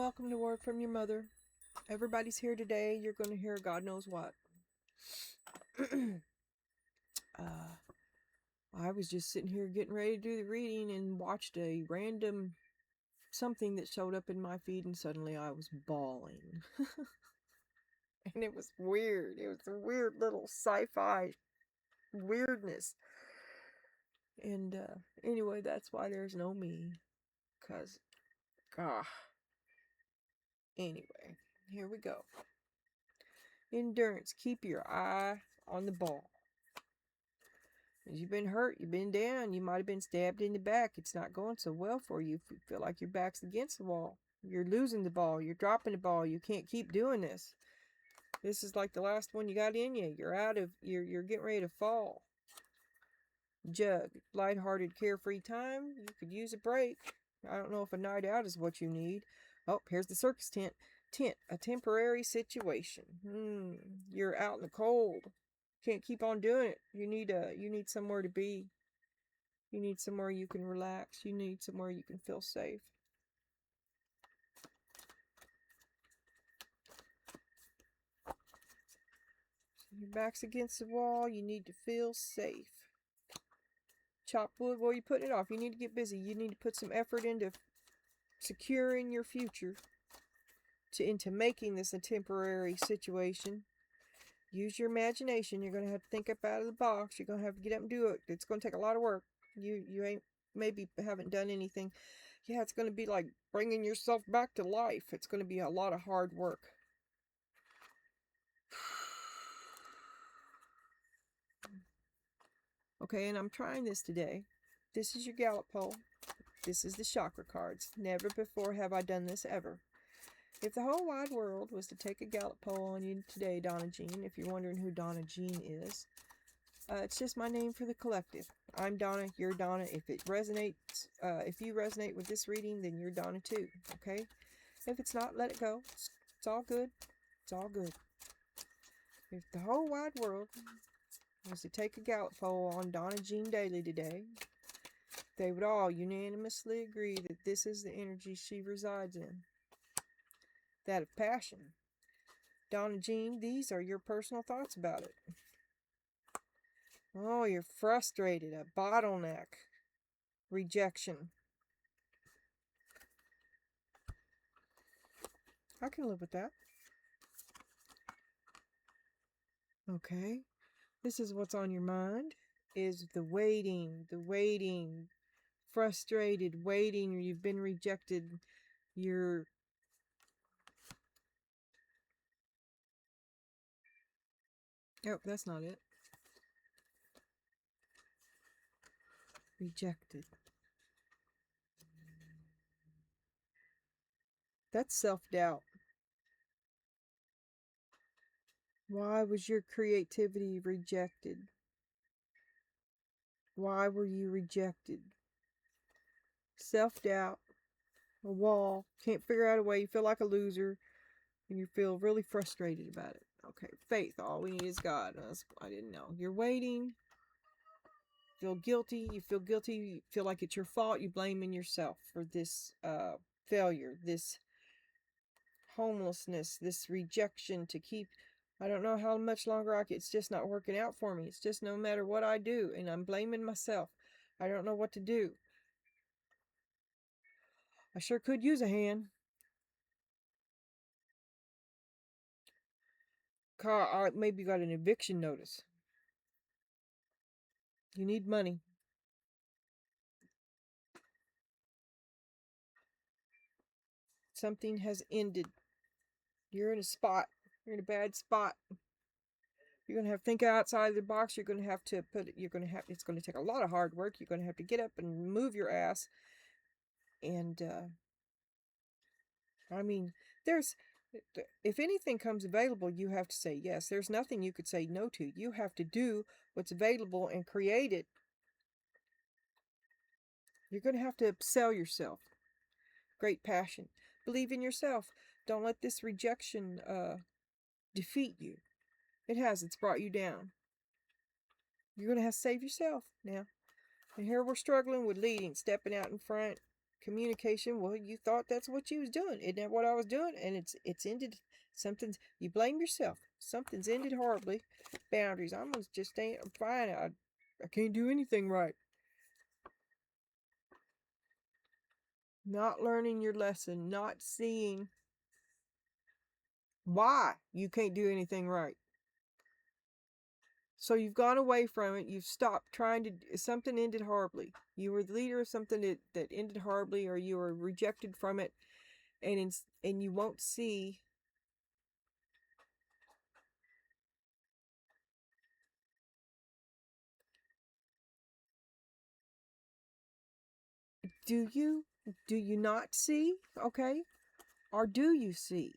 welcome to Word from Your Mother. Everybody's here today. You're going to hear God knows what. I was just sitting here getting ready to do the reading and watched a random something that showed up in my feed, and suddenly I was bawling. And it was weird. It was a weird little sci-fi weirdness. And anyway, that's why there's no me. Because, anyway, here we go. Endurance. Keep your eye on the ball. As you've been hurt, you've been down, you might have been stabbed in the back. It's not going so well for you. You feel like your back's against the wall. You're losing the ball. You're dropping the ball. You can't keep doing this. This is like the last one you got in you. You're getting ready to fall. Jug. Lighthearted, carefree time. You could use a break. I don't know if a night out is what you need. Oh, here's the circus tent. A temporary situation. You're out in the cold. Can't keep on doing it. You need somewhere to be. You need somewhere you can relax. You need somewhere you can feel safe. So your back's against the wall. You need to feel safe. Chop wood while you're putting it off. You need to get busy. You need to put some effort into securing your future, into making this a temporary situation. Use your imagination. You're going to have to think up out of the box. You're going to have to get up and do it. It's going to take a lot of work. You haven't done anything. Yeah, it's going to be like bringing yourself back to life. It's going to be a lot of hard work. Okay, and I'm trying this today. This is your Gallup poll. This is the chakra cards. Never before have I done this ever. If the whole wide world was to take a Gallup poll on you today, Donna Jean, if you're wondering who Donna Jean is, it's just my name for the collective. I'm Donna, you're Donna. If it resonates, if you resonate with this reading, then you're Donna too, okay? If it's not, let it go. It's all good. It's all good. If the whole wide world was to take a Gallup poll on Donna Jean Daly today, they would all unanimously agree that this is the energy she resides in. That of passion. Donna Jean, these are your personal thoughts about it. Oh, you're frustrated, a bottleneck, rejection. I can live with that. Okay, this is what's on your mind, is the waiting, frustrated, waiting, you've been rejected, you're oh, that's not it. Rejected. That's self-doubt. Why was your creativity rejected? Why were you rejected? Self-doubt. A wall. Can't figure out a way. You feel like a loser. And you feel really frustrated about it. Okay. Faith. All we need is God. I didn't know. You're waiting. Feel guilty. You feel guilty. You feel like it's your fault. You're blaming yourself for this failure. This homelessness. This rejection to keep... I don't know how much longer it's just not working out for me. It's just no matter what I do. And I'm blaming myself. I don't know what to do. I sure could use a hand. Maybe you got an eviction notice. You need money. Something has ended. You're in a spot. You're in a bad spot. You're going to have to think outside the box. You're going to have to it's going to take a lot of hard work. You're going to have to get up and move your ass. And, if anything comes available, you have to say yes. There's nothing you could say no to. You have to do what's available and create it. You're going to have to sell yourself. Great passion. Believe in yourself. Don't let this rejection defeat you. It has. It's brought you down. You're going to have to save yourself now. And here we're struggling with leading, stepping out in front, communication. Well, you thought that's what you was doing. Isn't that what I was doing? And it's ended. Something's, you blame yourself. Something's ended horribly. Boundaries. I'm gonna just stay. I'm fine. I can't do anything right. Not learning your lesson. Not seeing why you can't do anything right. So you've gone away from it. You've stopped trying to. Something ended horribly. You were the leader of something that ended horribly, or you were rejected from it, and you won't see. Do you? Do you not see? Okay, or do you see?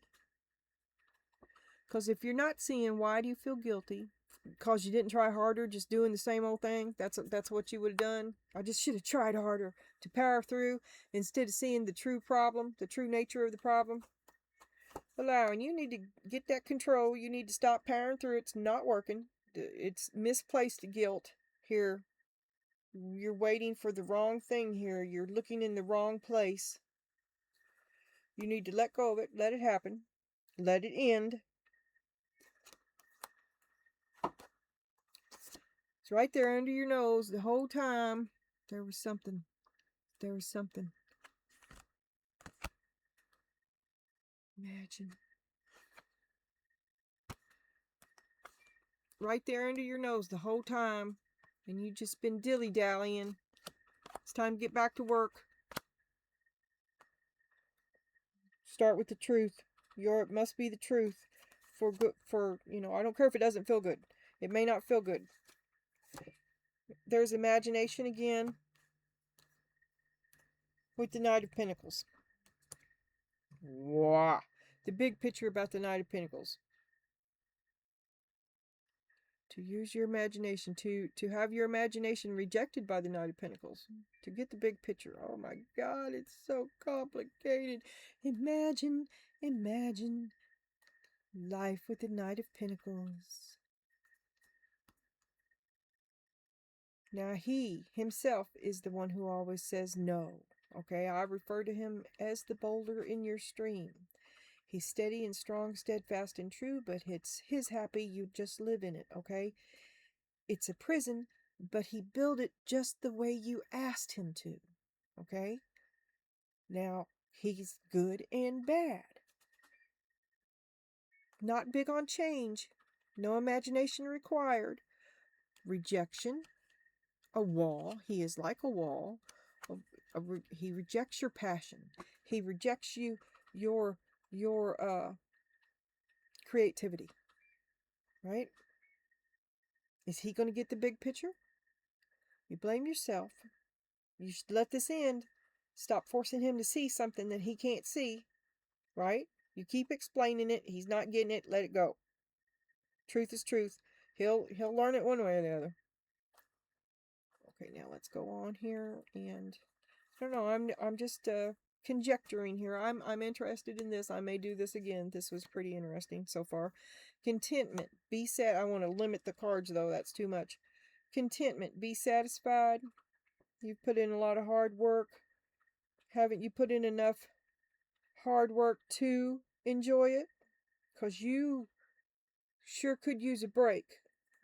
Because if you're not seeing, why do you feel guilty? Because you didn't try harder, just doing the same old thing. That's what you would have done. I just should have tried harder to power through instead of seeing the true problem, the true nature of the problem. Allowing, you need to get that control. You need to stop powering through. It's not working. It's misplaced guilt here. You're waiting for the wrong thing here. You're looking in the wrong place. You need to let go of it. Let it happen. Let it end. It's right there under your nose the whole time. There was something. There was something. Imagine. Right there under your nose the whole time. And you just been dilly-dallying. It's time to get back to work. Start with the truth. It must be the truth. For good, I don't care if it doesn't feel good. It may not feel good. There's imagination again with the Knight of Pentacles. Wow. The big picture about the Knight of Pentacles. To use your imagination, to have your imagination rejected by the Knight of Pentacles. To get the big picture. Oh my God, it's so complicated. Imagine life with the Knight of Pentacles. Now he himself is the one who always says no. Okay, I refer to him as the boulder in your stream. He's steady and strong, steadfast and true, but it's his happy, you just live in it, okay? It's a prison, but he built it just the way you asked him to, okay? Now, he's good and bad. Not big on change. No imagination required. Rejection. A wall. He is like a wall. He rejects your passion. He rejects your creativity. Right? Is he going to get the big picture? You blame yourself. You should let this end. Stop forcing him to see something that he can't see. Right? You keep explaining it. He's not getting it. Let it go. Truth is truth. He'll learn it one way or the other. Okay, now let's go on here, and I don't know. I'm just conjecturing here. I'm interested in this. I may do this again. This was pretty interesting so far. Contentment. Be sad. I want to limit the cards though. That's too much. Contentment. Be satisfied. You've put in a lot of hard work. Haven't you put in enough hard work to enjoy it? Because you sure could use a break.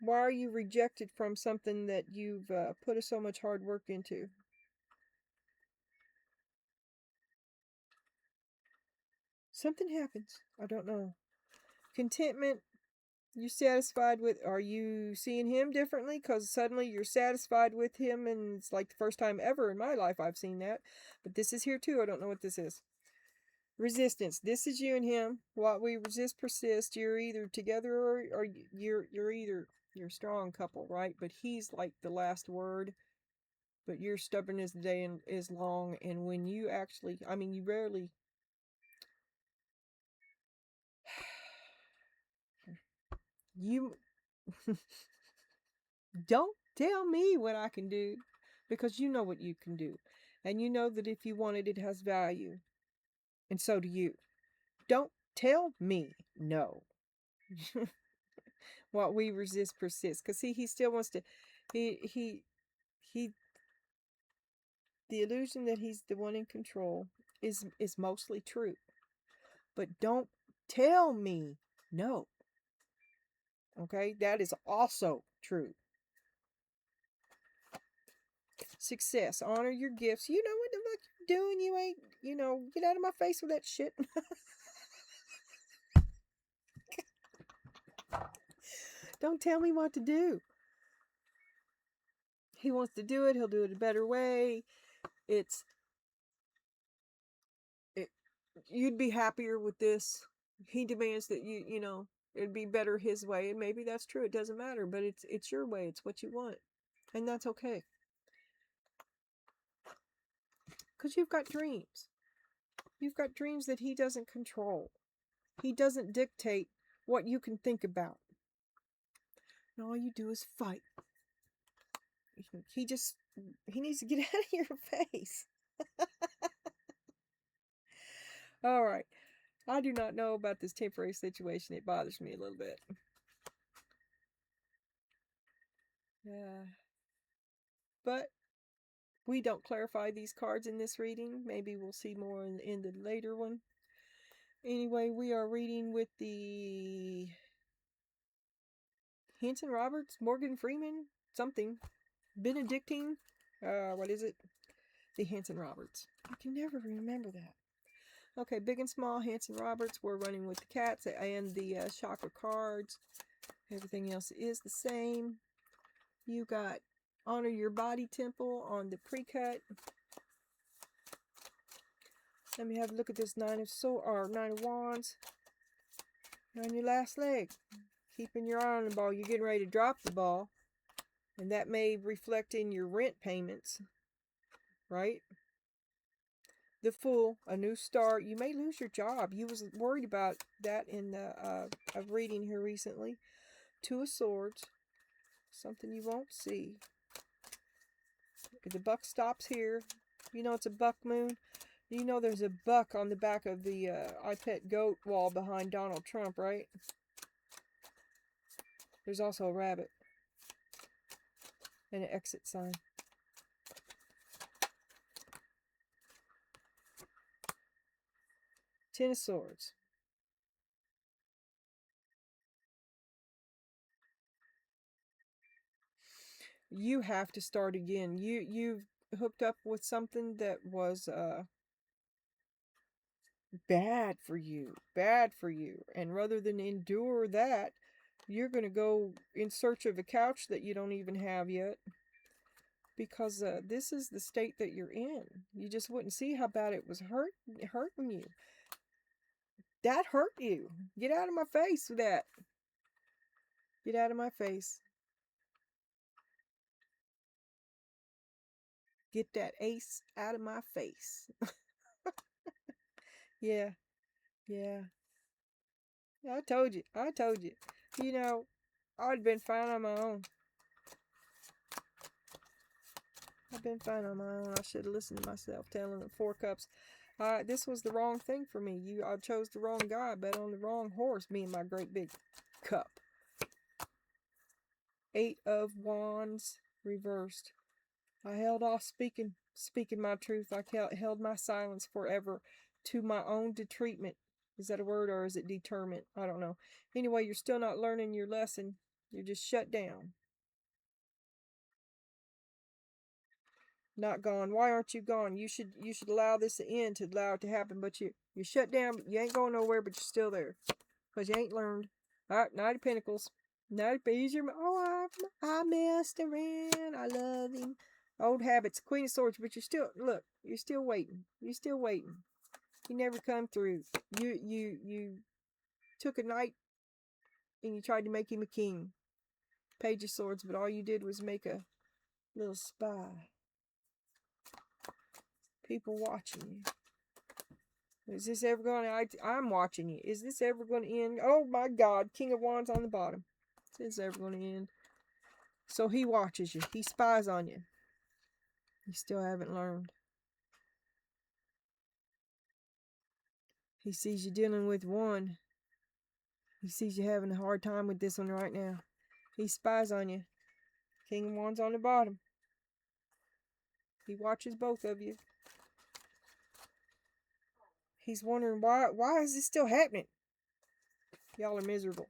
Why are you rejected from something that you've put so much hard work into? Something happens. I don't know. Contentment. You satisfied with? Are you seeing him differently? Because suddenly you're satisfied with him, and it's like the first time ever in my life I've seen that. But this is here too. I don't know what this is. Resistance. This is you and him. What we resist persists. You're either together or you're a strong couple, right? But he's like the last word. But you're stubborn as the day and is long. And when you actually, you rarely. You don't tell me what I can do, because you know what you can do. And you know that if you want it, it has value. And so do you. Don't tell me no. What we resist persists. Because see, he still wants to, he The illusion that he's the one in control is mostly true. But don't tell me no. Okay? That is also true. Success. Honor your gifts. You know what the fuck you're doing. You ain't, get out of my face with that shit. Don't tell me what to do. He wants to do it. He'll do it a better way. You'd be happier with this. He demands that it'd be better his way. And maybe that's true. It doesn't matter. But it's your way. It's what you want. And that's okay. Because you've got dreams. You've got dreams that he doesn't control. He doesn't dictate what you can think about. And all you do is fight. He needs to get out of your face. All right. I do not know about this temporary situation. It bothers me a little bit. But we don't clarify these cards in this reading. Maybe we'll see more in the later one. Anyway, we are reading with the Hanson Roberts, Morgan Freeman, something. Benedictine. What is it? The Hanson Roberts. I can never remember that. Okay, big and small, Hanson Roberts. We're running with the cats and the chakra cards. Everything else is the same. You got Honor Your Body Temple on the pre-cut. Let me have a look at this Nine of Wands. On your last leg. Keeping your eye on the ball. You're getting ready to drop the ball. And that may reflect in your rent payments. Right? The Fool, a new start. You may lose your job. You was worried about that in the reading here recently. Two of Swords. Something you won't see. The buck stops here. You know it's a buck moon. You know there's a buck on the back of the I Pet Goat wall behind Donald Trump, right? There's also a rabbit. And an exit sign. Ten of Swords. You have to start again. You've hooked up with something that was bad for you. And rather than endure that, you're going to go in search of a couch that you don't even have yet. Because this is the state that you're in. You just wouldn't see how bad it was hurting you. That hurt you. Get out of my face with that. Get out of my face. Get that ace out of my face. Yeah. I told you. You know, I'd been fine on my own. I should have listened to myself telling them 4 cups. This was the wrong thing for me. I chose the wrong guy. I bet on the wrong horse, me and my great big cup. 8 of Wands reversed. I held off speaking my truth. I held my silence forever to my own detriment. Is that a word or is it determent? I don't know. Anyway, you're still not learning your lesson. You're just shut down. Not gone. Why aren't you gone? You should allow this to end to allow it to happen. But you're shut down. You ain't going nowhere, but you're still there. Because you ain't learned. All right, Knight of Pentacles. I messed around. I love him. Old habits. Queen of Swords. But you're still waiting. You're still waiting. He never come through. You took a knight and you tried to make him a king. Page of Swords. But all you did was make a little spy. People watching you. Is this ever going to... I'm watching you. Is this ever going to end? Oh my God. King of Wands on the bottom. Is this ever going to end? So he watches you. He spies on you. You still haven't learned. He sees you dealing with one. He sees you having a hard time with this one right now. He spies on you. King of Wands on the bottom. He watches both of you. He's wondering why is this still happening? Y'all are miserable.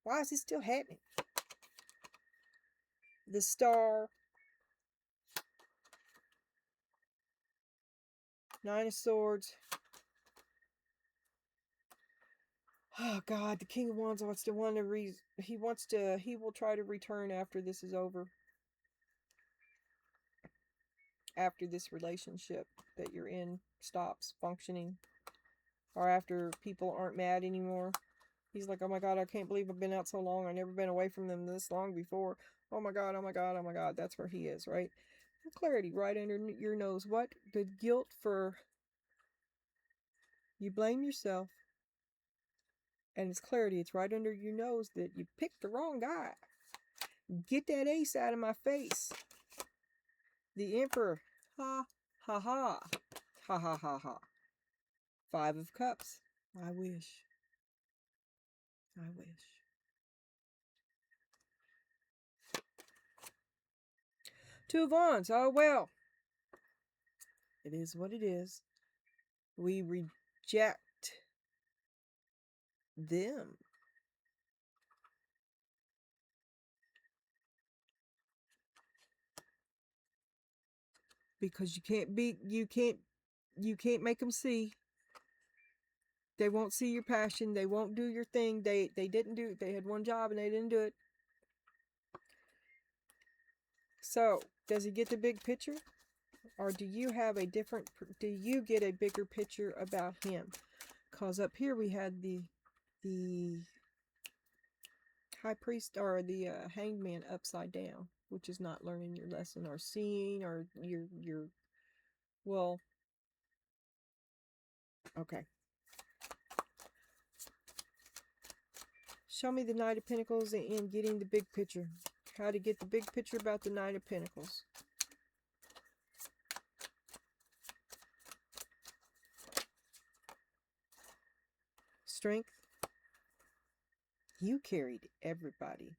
Why is this still happening? The Star. Nine of Swords. Oh God, the King of Wands wants to he will try to return after this is over. After this relationship that you're in stops functioning. Or after people aren't mad anymore. He's like, oh my God, I can't believe I've been out so long. I've never been away from them this long before. Oh my God, oh my God, oh my God. That's where he is, right? Clarity right under your nose. What? The guilt for... You blame yourself. And it's clarity. It's right under your nose that you picked the wrong guy. Get that ace out of my face. The Emperor. Ha, ha, ha. Ha, ha, ha, ha. Five of Cups. I wish. I wish. Two of Wands. Oh, well. It is what it is. We reject them. Because you can't make them see. They won't see your passion. They won't do your thing. They didn't do it. They had one job and they didn't do it. So, does he get the big picture? Or do you get a bigger picture about him? Because up here we had the high priest or the hanged man upside down, which is not learning your lesson or seeing or your well, okay. Show me the Knight of Pentacles and getting the big picture. How to get the big picture about the Knight of Pentacles. Strength. You carried everybody.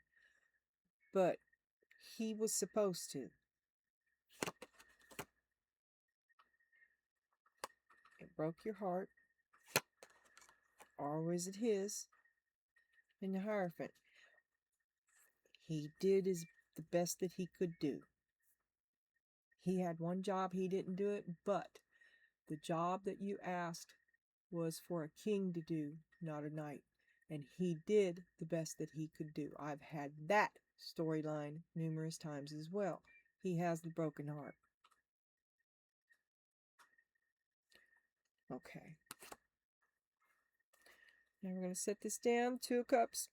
But he was supposed to. It broke your heart. Or was it his? And the Hierophant. He did the best that he could do. He had one job, he didn't do it, but the job that you asked was for a king to do, not a knight. And he did the best that he could do. I've had that storyline numerous times as well. He has the broken heart. Okay. Now we're going to set this down. Two of Cups.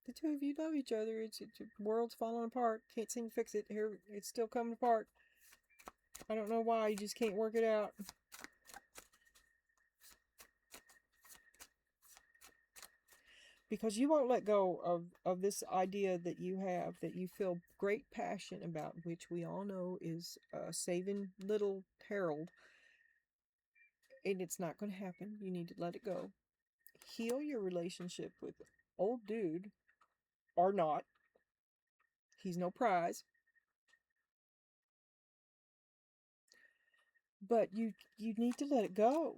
The two of you love each other. It's world's falling apart. Can't seem to fix it. Here, it's still coming apart. I don't know why. You just can't work it out. Because you won't let go of this idea that you have, that you feel great passion about, which we all know is saving little Harold. And it's not going to happen. You need to let it go. Heal your relationship with old dude. Or not. He's no prize. But you need to let it go.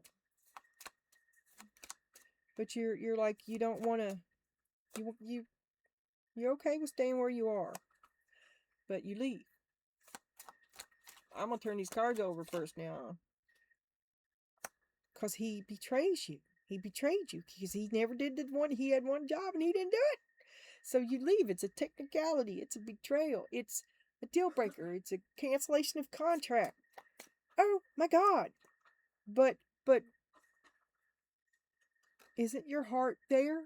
But you're like, you don't want to, you're okay with staying where you are. But you leave. I'm going to turn these cards over first now. Because he betrays you. He betrayed you. Because he never did he had one job and he didn't do it. So you leave. It's a technicality. It's a betrayal. It's a deal breaker. It's a cancellation of contract. Oh my God. But isn't your heart there?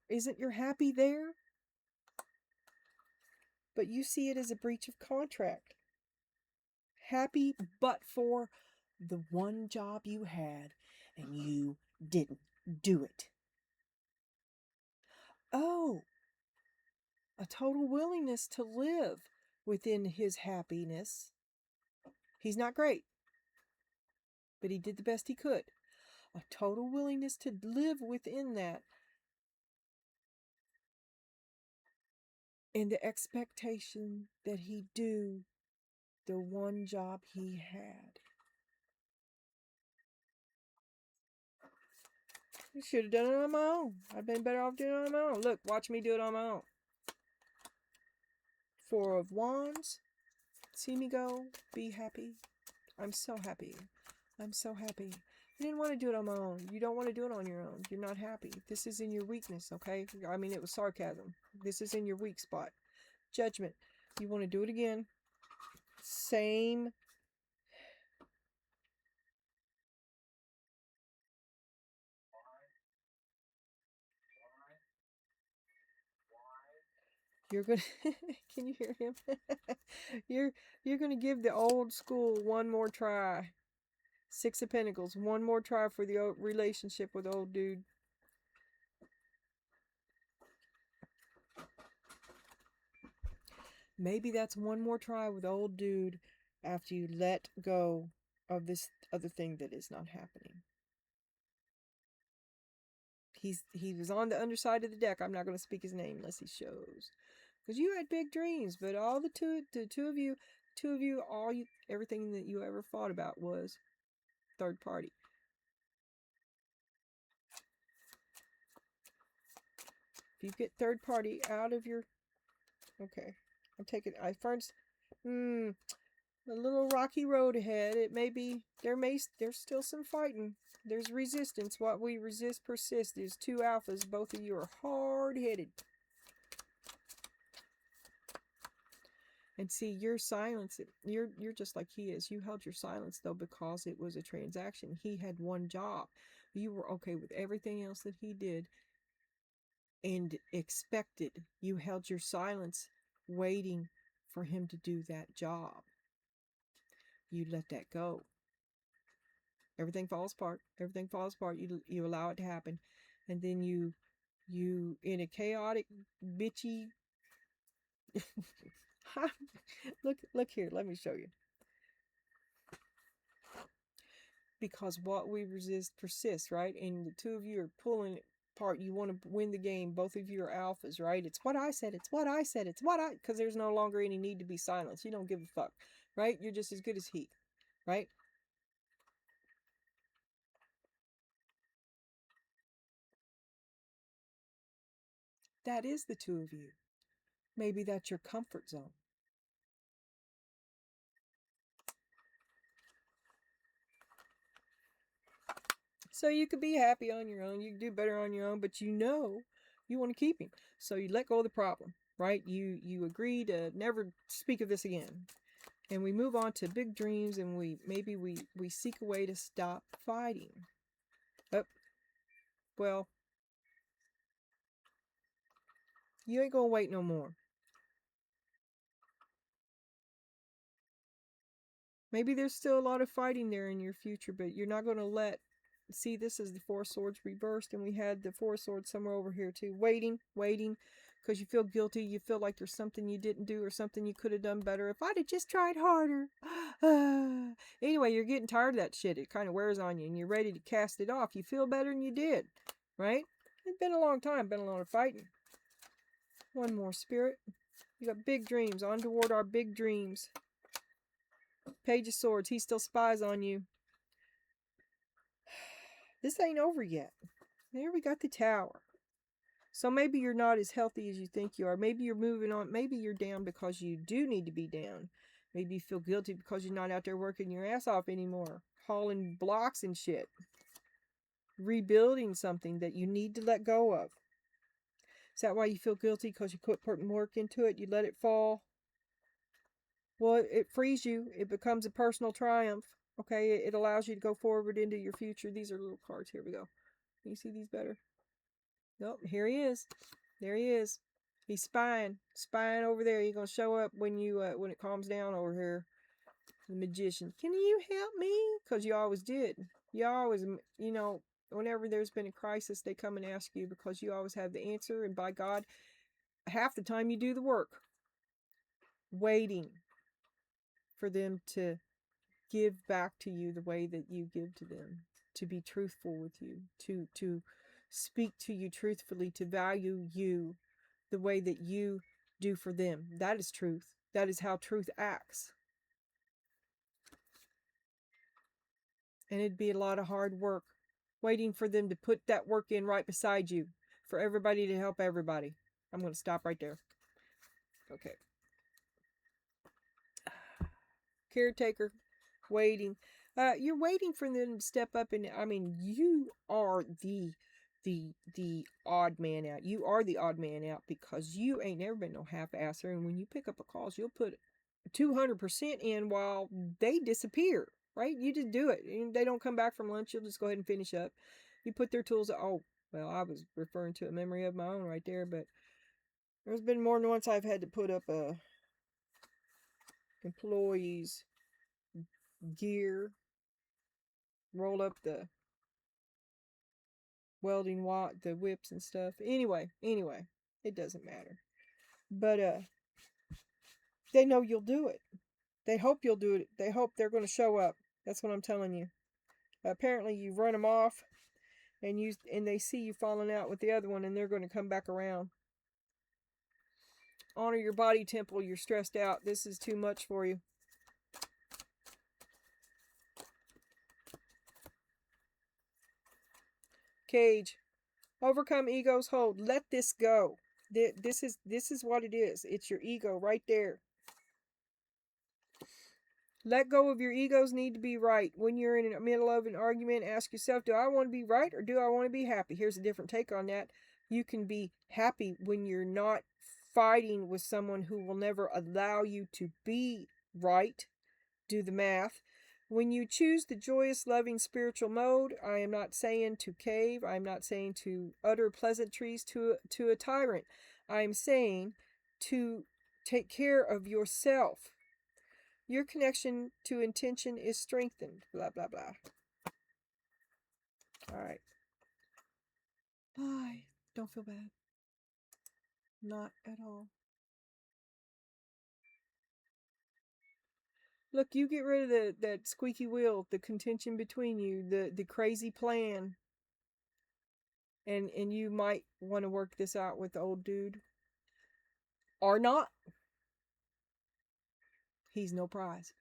Isn't your happy there? But you see it as a breach of contract. Happy but for the one job you had and you didn't do it. Oh, a total willingness to live within his happiness. He's not great, but he did the best he could. A total willingness to live within that. and the expectation that he do the one job he had. I should have done it on my own. I've been better off doing it on my own. Look, watch me do it on my own. Four of Wands. See me go. Be happy. I'm so happy. I'm so happy. I didn't want to do it on my own. You don't want to do it on your own. You're not happy. This is in your weakness, okay? I mean, it was sarcasm. This is in your weak spot. Judgment. You want to do it again. Same. You're gonna can you hear him? you're gonna give the old school one more try. Six of Pentacles, one more try for the old relationship with old dude. Maybe that's one more try with old dude after you let go of this other thing that is not happening. He was on the underside of the deck. I'm not going to speak his name unless he shows. Because you had big dreams, but all the two of you, everything that you ever thought about was third party. If you get third party out of your, okay, I'm taking. A little rocky road ahead. It may be there's still some fighting. There's resistance. What we resist persists. There's two alphas. Both of you are hard-headed. And see, your silence, you're just like he is. You held your silence, though, because it was a transaction. He had one job. You were okay with everything else that he did and expected. You held your silence, waiting for him to do that job. You let that go. Everything falls apart. Everything falls apart. You allow it to happen. And then you in a chaotic, bitchy... Look here, let me show you. Because what we resist persists, right? And the two of you are pulling it apart. You want to win the game. Both of you are alphas, right? It's what I said. It's what I said. It's what I... Because there's no longer any need to be silenced. You don't give a fuck, right? You're just as good as he, right? That is the two of you. Maybe that's your comfort zone. So you could be happy on your own. You can do better on your own, but you know you want to keep him. So you let go of the problem, right? You agree to never speak of this again. And we move on to big dreams, and we seek a way to stop fighting. Oh, well, you ain't gonna wait no more. Maybe there's still a lot of fighting there in your future, but you're not gonna let... See, this is the Four of Swords reversed, and we had the Four of Swords somewhere over here too. Waiting, because you feel guilty. You feel like there's something you didn't do or something you could have done better. If I'd have just tried harder. Anyway, you're getting tired of that shit. It kind of wears on you, and you're ready to cast it off. You feel better than you did, right? It's been a long time. Been a lot of fighting. One more, Spirit. You got big dreams. On toward our big dreams. Page of Swords. He still spies on you. This ain't over yet. There we got the Tower. So maybe you're not as healthy as you think you are. Maybe you're moving on. Maybe you're down because you do need to be down. Maybe you feel guilty because you're not out there working your ass off anymore. Hauling blocks and shit. Rebuilding something that you need to let go of. Is that why you feel guilty? Because you quit putting work into it? You let it fall? Well, it frees you. It becomes a personal triumph. Okay, it allows you to go forward into your future. These are little cards. Here we go. Can you see these better? Nope, here he is. There he is. He's spying over there. He's gonna show up when it calms down over here. The Magician. Can you help me? Because you always did. You always, whenever there's been a crisis, they come and ask you because you always have the answer. And by God, half the time you do the work. Waiting for them to give back to you the way that you give to them, to be truthful with you, to speak to you truthfully, to value you the way that you do for them. That is truth. That is how truth acts. And it'd be a lot of hard work waiting for them to put that work in right beside you, for everybody to help everybody. I'm going to stop right there. Okay. Caretaker, waiting. You're waiting for them to step up, and I mean, you are the odd man out. You are the odd man out because you ain't never been no half-asser, and when you pick up a cause, you'll put 200% in while they disappear. Right? You just do it. And they don't come back from lunch, you'll just go ahead and finish up. You put their tools. Oh, well, I was referring to a memory of my own right there, but there's been more than once I've had to put up a employees' gear, roll up the welding the whips and stuff. Anyway, it doesn't matter. But they know you'll do it. They hope you'll do it. They hope they're going to show up. That's what I'm telling you. Apparently, you run them off, and they see you falling out with the other one, and they're going to come back around. Honor your body temple. You're stressed out. This is too much for you. Cage. Overcome ego's hold. Let this go. This is what it is. It's your ego right there. Let go of your ego's need to be right. When you're in the middle of an argument, ask yourself, do I want to be right or do I want to be happy? Here's a different take on that. You can be happy when you're not fighting with someone who will never allow you to be right. Do the math. When you choose the joyous, loving, spiritual mode, I am not saying to cave. I am not saying to utter pleasantries to a tyrant. I am saying to take care of yourself. Your connection to intention is strengthened. Blah, blah, blah. All right. Bye. Don't feel bad. Not at all. Look, you get rid of that squeaky wheel, the contention between you, the crazy plan. And you might want to work this out with the old dude. Or not. He's no prize.